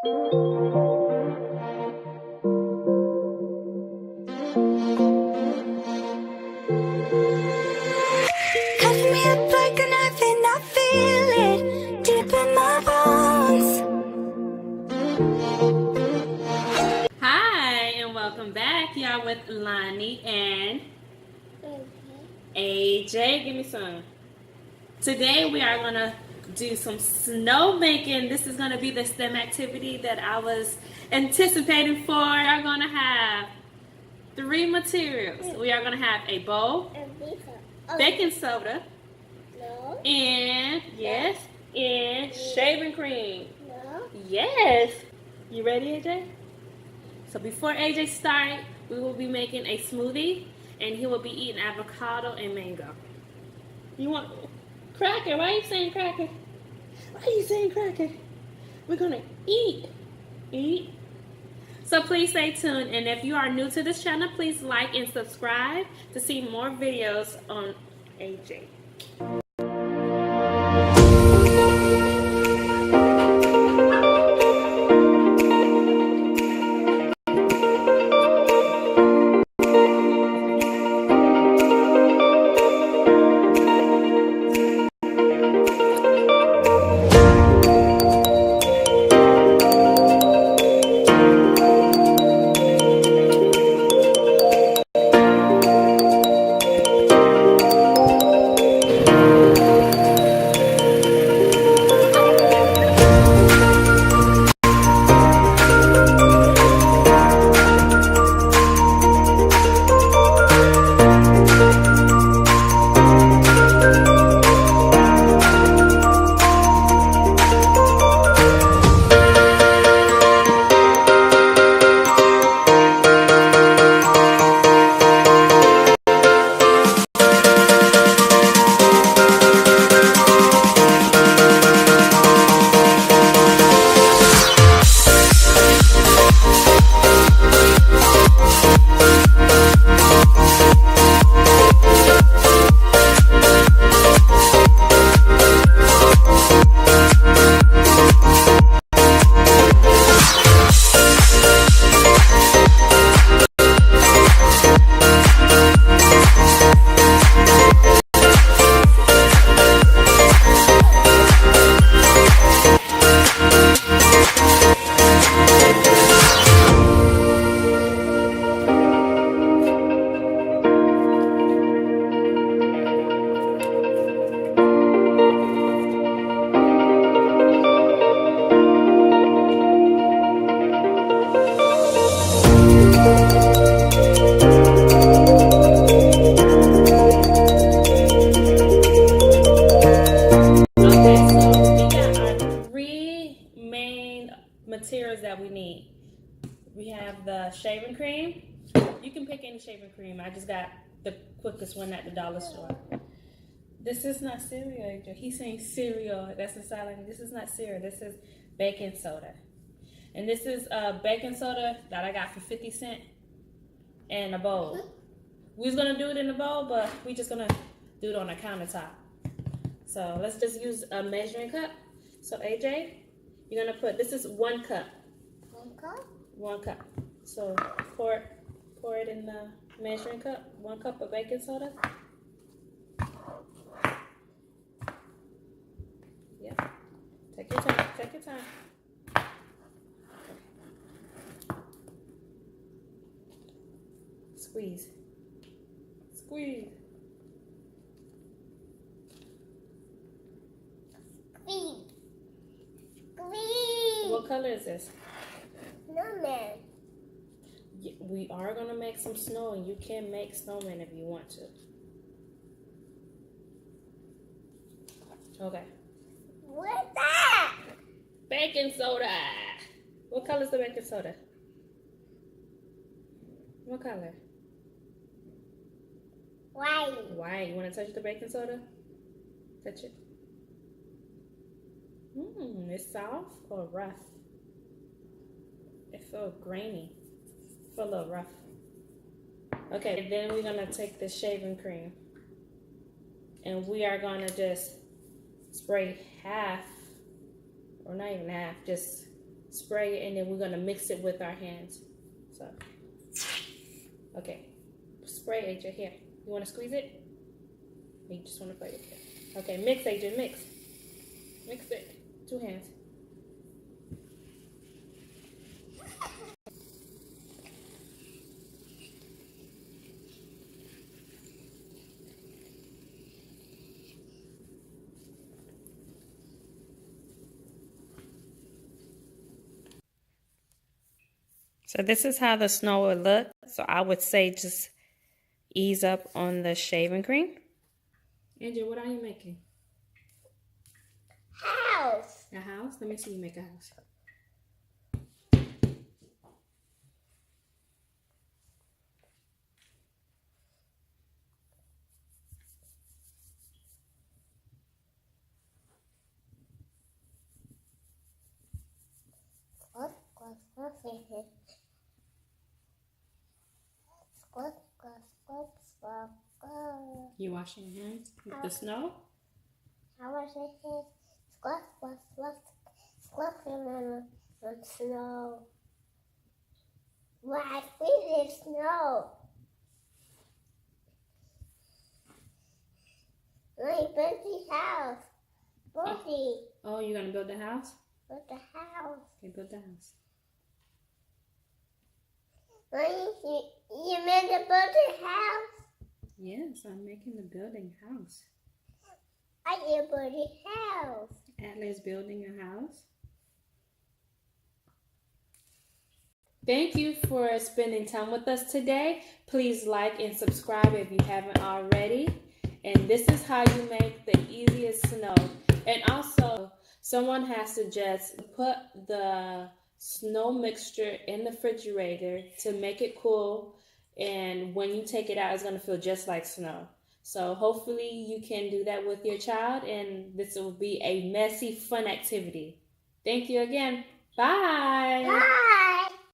Cut me up like a knife and I feel it deep in my bones. Hi, and welcome back. Y'all with Lonnie and AJ. Give me some. Today we are going to do some snow making. This is going to be the STEM activity that I was anticipating for. We are going to have 3 materials. We are going to have a bowl, baking soda, and yes, and shaving cream. Yes. You ready, AJ? So before AJ starts, we will be making a smoothie, and he will be eating avocado and mango. You want cracker? Why are you saying cracker? Why are you saying cracker? We're gonna eat. So please stay tuned, and if you are new to this channel, please like and subscribe to see more videos on AJ. Materials that we need. We have the shaving cream. You can pick any shaving cream. I just got the quickest one at the dollar store. This is not cereal, AJ. He's saying cereal. That's a silent. This is not cereal. This is baking soda. And this is baking soda that I got for 50 cents in a bowl. We was gonna do it in a bowl, but we just gonna do it on a countertop. So let's just use a measuring cup. So AJ, you're gonna put, this is 1 cup. 1 cup? 1 cup. So pour it in the measuring cup. 1 cup of baking soda. Yeah. Take your time. Take your time. Squeeze. Squeeze. What color is this? Snowman. We are going to make some snow, and you can make snowmen if you want to. Okay. What's that? Baking soda. What color is the baking soda? What color? White. White. You want to touch the baking soda? Touch it. It's soft or rough? It feels grainy. It feels a little rough. Okay, and then we're gonna take the shaving cream, and we are gonna just spray half, or not even half, just spray it, and then we're gonna mix it with our hands. So, okay, spray, AJ. Here, you want to squeeze it? Or you just want to play with it? Okay, mix, AJ, mix. Mix it. 2 hands. So this is how the snow would look. So I would say just ease up on the shaving cream. Andrew, what are you making? House. A house? Let me see you make a house. Squat, squat, squat, squat. Squat, squat, squat, squat, squat. You washing your hands with the snow? How was it? Squat, squat, squat, squat on snow. Why we did snow? I built the house. Booty. Oh, you're gonna build the house? Built the house. Okay, build the house. You made the building house? Yes, I'm making the building house. I did building house. Atlas building a house. Thank you for spending time with us today. Please like and subscribe if you haven't already. And this is how you make the easiest snow. And also, someone has to just put the snow mixture in the refrigerator to make it cool. And when you take it out, it's going to feel just like snow. So hopefully you can do that with your child, and this will be a messy, fun activity. Thank you again. Bye. Bye.